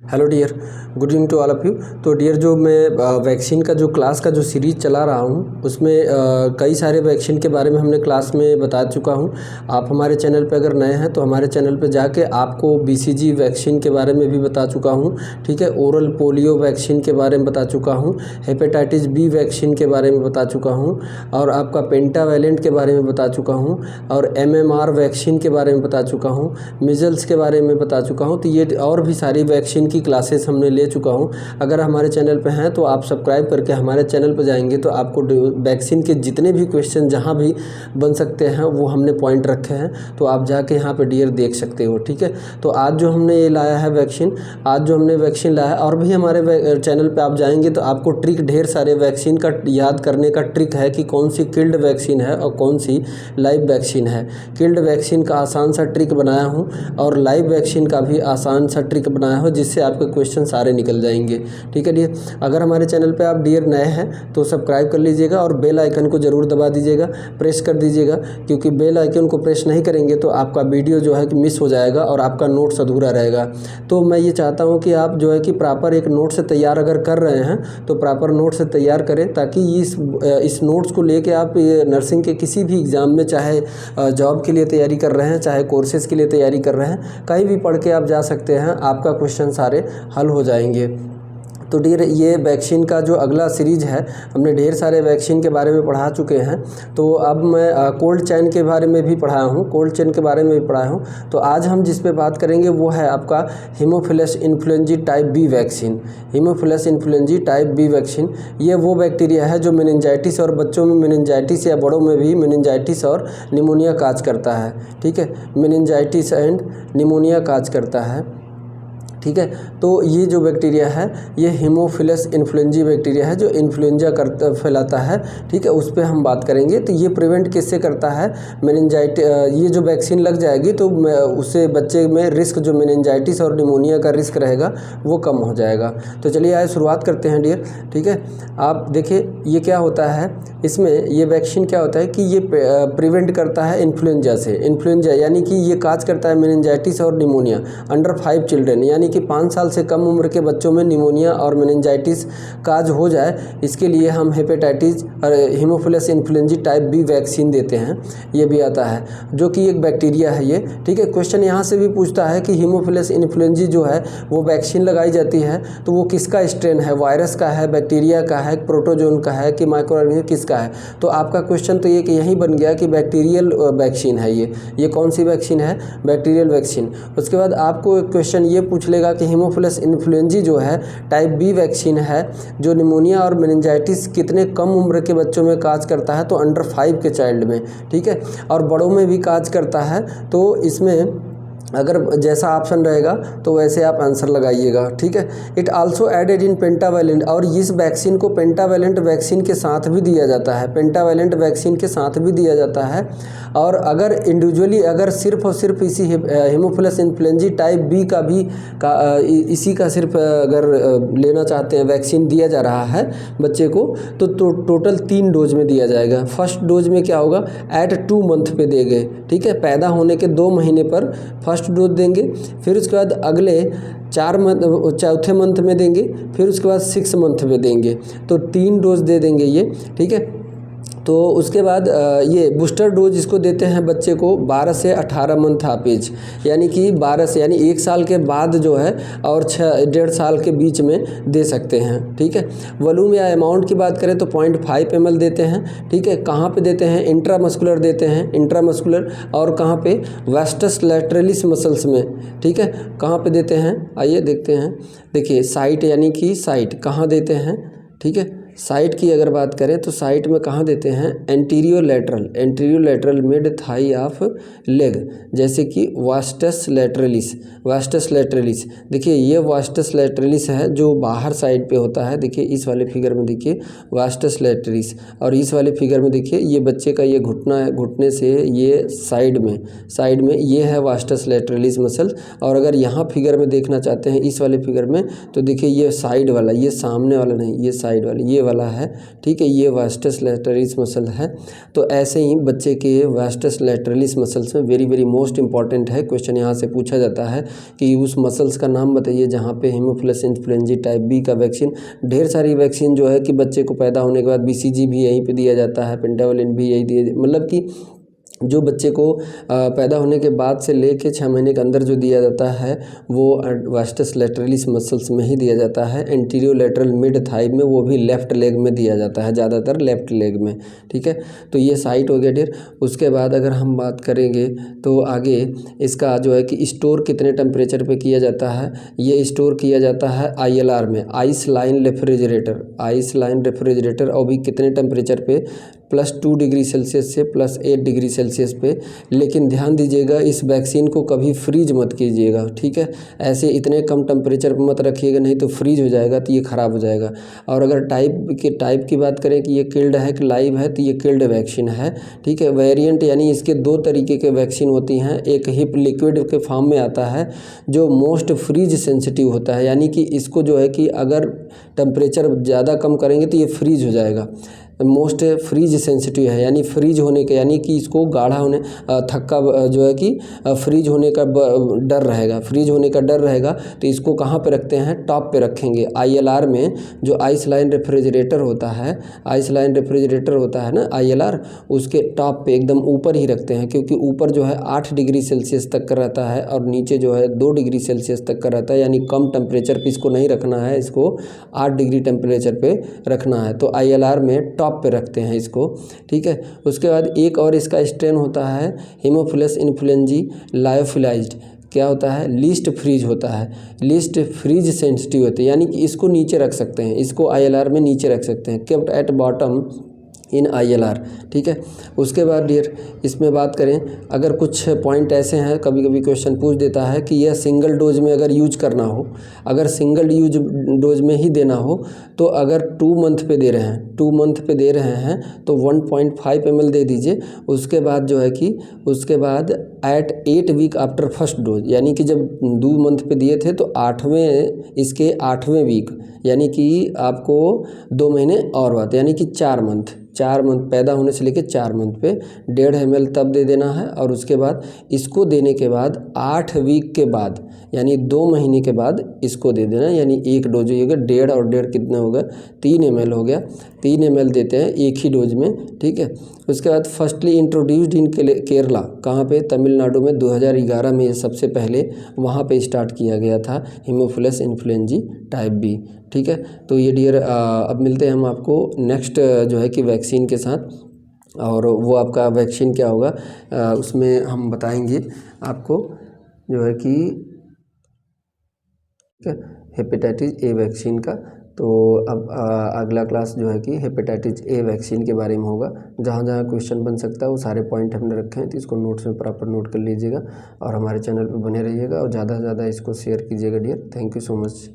Hello dear, good evening to all of you. तो dear, जो मैं वैक्सीन का जो क्लास का जो सीरीज़ चला रहा हूँ उसमें कई सारे वैक्सीन के बारे में हमने क्लास में बता चुका हूँ। आप हमारे चैनल पर अगर नए हैं तो हमारे चैनल पर जाके आपको BCG वैक्सीन के बारे में भी बता चुका हूँ, ठीक है। ओरल पोलियो वैक्सीन के बारे में बता चुका हूँ, हेपेटाइटिस B वैक्सीन के बारे में बता चुका हूँ, और आपका पेंटावैलेंट के बारे में बता चुका हूँ, और MMR वैक्सीन के बारे में बता चुका हूँ, मिजल्स के बारे में बता चुका हूँ। तो ये और भी सारी वैक्सीन की क्लासेस हमने ले चुका हूँ। अगर हमारे चैनल पे हैं तो आप सब्सक्राइब करके हमारे चैनल पर जाएंगे तो आपको वैक्सीन के जितने भी क्वेश्चन जहाँ भी बन सकते हैं वो हमने पॉइंट रखे हैं, तो आप जाके यहाँ पे डियर देख सकते हो, ठीक है। तो आज जो हमने ये लाया है वैक्सीन, आज जो हमने वैक्सीन लाया है, और भी हमारे चैनल पे आप जाएंगे तो आपको ट्रिक ढेर सारे वैक्सीन का याद करने का ट्रिक है कि कौन सी किल्ड वैक्सीन है और कौन सी लाइव वैक्सीन है। किल्ड वैक्सीन का आसान सा ट्रिक बनाया हूँ और लाइव वैक्सीन का भी आसान सा ट्रिक बनाया हो, जिससे आपके क्वेश्चन सारे निकल जाएंगे, ठीक है डियर। अगर हमारे चैनल पे आप डियर नए हैं तो सब्सक्राइब कर लीजिएगा और बेल आइकन को ज़रूर दबा दीजिएगा, प्रेस कर दीजिएगा, क्योंकि बेल आइकन को प्रेस नहीं करेंगे तो आपका वीडियो जो है कि मिस हो जाएगा और आपका नोट्स अधूरा रहेगा। तो मैं ये चाहता हूँ कि आप जो है कि प्रॉपर एक नोट से तैयार अगर कर रहे हैं तो प्रॉपर नोट से तैयार करें, ताकि इस नोट्स को लेके आप नर्सिंग के किसी भी एग्ज़ाम में, चाहे जॉब के लिए तैयारी कर रहे हैं, चाहे कोर्सेज़ के लिए तैयारी कर रहे हैं, कहीं भी पढ़ के आप जा सकते हैं, आपका क्वेश्चन सारे हल हो जाएंगे। तो डियर, ये वैक्सीन का जो अगला सीरीज़ है, हमने ढेर सारे वैक्सीन के बारे में पढ़ा चुके हैं। तो अब मैं कोल्ड चेन के बारे में भी पढ़ाया हूँ, कोल्ड चेन के बारे में भी पढ़ाया हूँ। तो आज हम जिस पे बात करेंगे वो है आपका haemophilus influenza type B vaccine. Haemophilus influenza type B vaccine ये वो बैक्टीरिया है जो मेनिंजाइटिस, और बच्चों में मेनिंजाइटिस या बड़ों में भी मेनिंजाइटिस और निमोनिया काज करता है, ठीक है। मेनिंजाइटिस एंड निमोनिया काज करता है, ठीक है। तो ये जो बैक्टीरिया है ये हीमोफिलस इन्फ्लुएंजा बैक्टीरिया है जो इन्फ्लुएंजा फैलाता है, ठीक है। उस पर हम बात करेंगे। तो ये प्रिवेंट किससे करता है, मेनिंजाइटिस। ये जो वैक्सीन लग जाएगी तो उससे बच्चे में रिस्क, जो मेनिंजाइटिस और निमोनिया का रिस्क रहेगा वो कम हो जाएगा। तो चलिए आइए शुरुआत करते हैं डियर, ठीक है। आप देखिए ये क्या होता है, इसमें ये वैक्सीन क्या होता है कि ये प्रिवेंट करता है इन्फ्लुएंजा से। इन्फ्लुएंजा यानी कि ये काज करता है मेनिंजाइटिस और निमोनिया अंडर 5 चिल्ड्रेन, यानी कि 5 साल से कम उम्र के बच्चों में निमोनिया और मेनिंजाइटिस काज हो जाए, इसके लिए हम हेपेटाइटिस और haemophilus influenza type B vaccine देते हैं। ये भी आता है जो कि एक बैक्टीरिया है ये, ठीक है। क्वेश्चन यहाँ से भी पूछता है कि हीमोफिलस इन्फ्लुएंजा जो है वो वैक्सीन लगाई जाती है तो वो किसका स्ट्रेन है, वायरस का है, बैक्टीरिया का है, प्रोटोजोन का है कि माइक्रोऑर्गेनिज्म किसका है। तो आपका क्वेश्चन तो ये कि यही बन गया कि बैक्टीरियल वैक्सीन है ये कौन सी वैक्सीन है, बैक्टीरियल वैक्सीन। उसके बाद आपको एक क्वेश्चन ये पूछ लेगा कि हीमोफिलस इन्फ्लुएंजा जो है टाइप बी वैक्सीन है जो निमोनिया और मेनिंजाइटिस कितने कम उम्र के बच्चों में काज करता है, तो अंडर 5 के चाइल्ड में, ठीक है। और बड़ों में भी काज करता है। तो इसमें अगर जैसा ऑप्शन रहेगा तो वैसे आप आंसर लगाइएगा, ठीक है। It also added in pentavalent, और इस वैक्सीन को पेंटावैलेंट वैक्सीन के साथ भी दिया जाता है, पेंटावैलेंट वैक्सीन के साथ भी दिया जाता है। और अगर इंडिविजुअली, अगर सिर्फ और सिर्फ इसी हीमोफिलस इन्फ्लुएंजा टाइप बी का भी इसी का सिर्फ अगर लेना चाहते हैं, वैक्सीन दिया जा रहा है बच्चे को, तो टोटल 3 डोज में दिया जाएगा। फर्स्ट डोज में क्या होगा, एट 2 मंथ पे देंगे, ठीक है। पैदा होने के 2 महीने पर फर्स्ट डोज देंगे, फिर उसके बाद अगले 4 मंथ, चौथे मंथ में देंगे, फिर उसके बाद 6 मंथ में देंगे। तो 3 डोज दे देंगे ये, ठीक है। तो उसके बाद ये बूस्टर डोज इसको देते हैं बच्चे को 12 से 18 मंथ ऑफ एज, यानी कि 12 से, यानी 1 साल के बाद जो है, और 1.5 साल के बीच में दे सकते हैं, ठीक है। वॉल्यूम या अमाउंट की बात करें तो 0.5 ml देते हैं, ठीक है। कहाँ पे देते हैं, इंट्रामस्कुलर देते हैं, इंट्रामस्कुलर। और कहाँ पे, वास्टस लैटरलिस मसल्स में, ठीक है। कहाँ पे देते हैं, आइए देखते हैं। देखिए साइट, यानी कि साइट कहाँ देते हैं, ठीक है। साइट की अगर बात करें तो साइट में कहाँ देते हैं, anterior lateral mid thigh of leg, जैसे कि वास्टस लैटरलिस। देखिए ये वास्टस लैटरलिस है जो बाहर साइड पे होता है। देखिए इस वाले फिगर में देखिए वास्टस लैटरलिस, और इस वाले फिगर में देखिए ये बच्चे का ये घुटना है, घुटने से ये साइड में ये है वास्टस लैटरलिस मसल। और अगर यहाँ फिगर में देखना चाहते हैं, इस वाले फिगर में, तो देखिए ये साइड वाला, ये सामने वाला नहीं, ये साइड वाला, ये वाला है, ठीक है, ये वास्टस लैटरलिस मसल है। तो ऐसे ही बच्चे के वास्टस लैटरलिस मसल्स में वेरी वेरी मोस्ट इंपॉर्टेंट है, क्वेश्चन यहाँ से पूछा जाता है कि उस मसल्स का नाम बताइए जहाँ पे हीमोफिलस इन्फ्लुएंजा टाइप बी का वैक्सीन, ढेर सारी वैक्सीन जो है कि बच्चे को पैदा होने के बाद BCG भी यहीं पे दिया जाता है, पेंटावलिन भी यही दिया, मतलब कि जो बच्चे को पैदा होने के बाद से लेके 6 महीने के अंदर जो दिया जाता है वो वास्टस लैटरलिस मसल्स में ही दिया जाता है। एंटीरियर लैटरल मिड थाई में, वो भी लेफ़्ट लेग में दिया जाता है, ज़्यादातर लेफ़्ट लेग में, ठीक है। तो ये साइट हो गया डियर। उसके बाद अगर हम बात करेंगे तो आगे इसका जो है कि स्टोर कितने टेम्परेचर पे किया जाता है, ये स्टोर किया जाता है ILR में, ice line refrigerator, ice line refrigerator, और भी कितने टेम्परेचर पे, +2 डिग्री सेल्सियस से +8 डिग्री सेल्सियस पे। लेकिन ध्यान दीजिएगा इस वैक्सीन को कभी फ्रीज मत कीजिएगा, ठीक है, ऐसे इतने कम टेम्परेचर पे मत रखिएगा, नहीं तो फ्रीज हो जाएगा तो ये ख़राब हो जाएगा। और अगर टाइप की बात करें कि ये किल्ड है कि लाइव है, तो ये किल्ड वैक्सीन है, ठीक है। वेरिएंट यानी इसके 2 तरीके के वैक्सीन होती हैं, एक हिप लिक्विड के फॉर्म में आता है जो मोस्ट फ्रीज सेंसिटिव होता है, यानी कि इसको जो है कि अगर टेम्परेचर ज़्यादा कम करेंगे तो ये फ्रीज हो जाएगा, मोस्ट फ्रीज सेंसिटिव है, यानी फ्रीज होने के, यानी कि इसको गाढ़ा होने थक्का जो है कि फ्रीज होने का डर रहेगा, फ्रीज होने का डर रहेगा। तो इसको कहाँ पे रखते हैं, टॉप पे रखेंगे। ILR में जो आइस लाइन रेफ्रिजरेटर होता है, आइस लाइन रेफ्रिजरेटर होता है ना ILR, उसके टॉप पे एकदम ऊपर ही रखते हैं, क्योंकि ऊपर जो है 8 डिग्री सेल्सियस तक का रहता है और नीचे जो है 2 डिग्री सेल्सियस तक का रहता है, यानी कम टेम्परेचर पे इसको नहीं रखना है, इसको 8 डिग्री टेम्परेचर पे रखना है। तो ILR में टॉप पे रखते हैं इसको, ठीक है। उसके बाद एक और इसका स्ट्रेन होता है हीमोफिलस इन्फ्लुएंजा लायोफिलाइज्ड, क्या होता है, लीस्ट फ्रीज होता है, लीस्ट फ्रीज सेंसिटिव होते हैं, यानी कि इसको नीचे रख सकते हैं, इसको ILR में नीचे रख सकते हैं, kept at bottom in ILR, ठीक है। उसके बाद डियर इसमें बात करें, अगर कुछ पॉइंट ऐसे हैं, कभी कभी क्वेश्चन पूछ देता है कि यह सिंगल डोज में अगर यूज करना हो, अगर सिंगल यूज डोज में ही देना हो, तो अगर 2 मंथ पे दे रहे हैं, 2 मंथ पे दे रहे हैं तो 1.5 ml दे दीजिए। उसके बाद जो है कि उसके बाद at 8 week after first dose, यानी कि जब 2 मंथ पे दिए थे तो 8वें वीक, यानी कि आपको 2 महीने और बाद, यानी कि 4 मंथ पैदा होने से लेकर 4 मंथ पे 1.5 ml तब दे देना है। और उसके बाद इसको देने के बाद 8 वीक के बाद, यानी 2 महीने के बाद इसको दे देना, यानी एक डोज होगा, 1.5 और 1.5 कितना होगा, 3 ml हो गया, 3 ml देते हैं एक ही डोज में, ठीक है। उसके बाद फर्स्टली इंट्रोड्यूस्ड इन केरला, कहाँ पे, तमिलनाडु में 2011 में ये सबसे पहले वहाँ पे स्टार्ट किया गया था हीमोफिलस इन्फ्लुएंजा टाइप बी, ठीक है। तो ये डियर अब मिलते हैं हम आपको नेक्स्ट जो है कि वैक्सीन के साथ, और वो आपका वैक्सीन क्या होगा उसमें हम बताएंगे आपको जो है कि हेपेटाइटिस A वैक्सीन का। तो अब अगला क्लास जो है कि हेपेटाइटिस A वैक्सीन के बारे में होगा, जहाँ जहाँ क्वेश्चन बन सकता है वो सारे पॉइंट हमने रखे हैं, तो इसको नोट्स में प्रॉपर नोट कर लीजिएगा और हमारे चैनल पर बने रहिएगा और ज़्यादा से ज़्यादा इसको शेयर कीजिएगा dear. Thank you so much.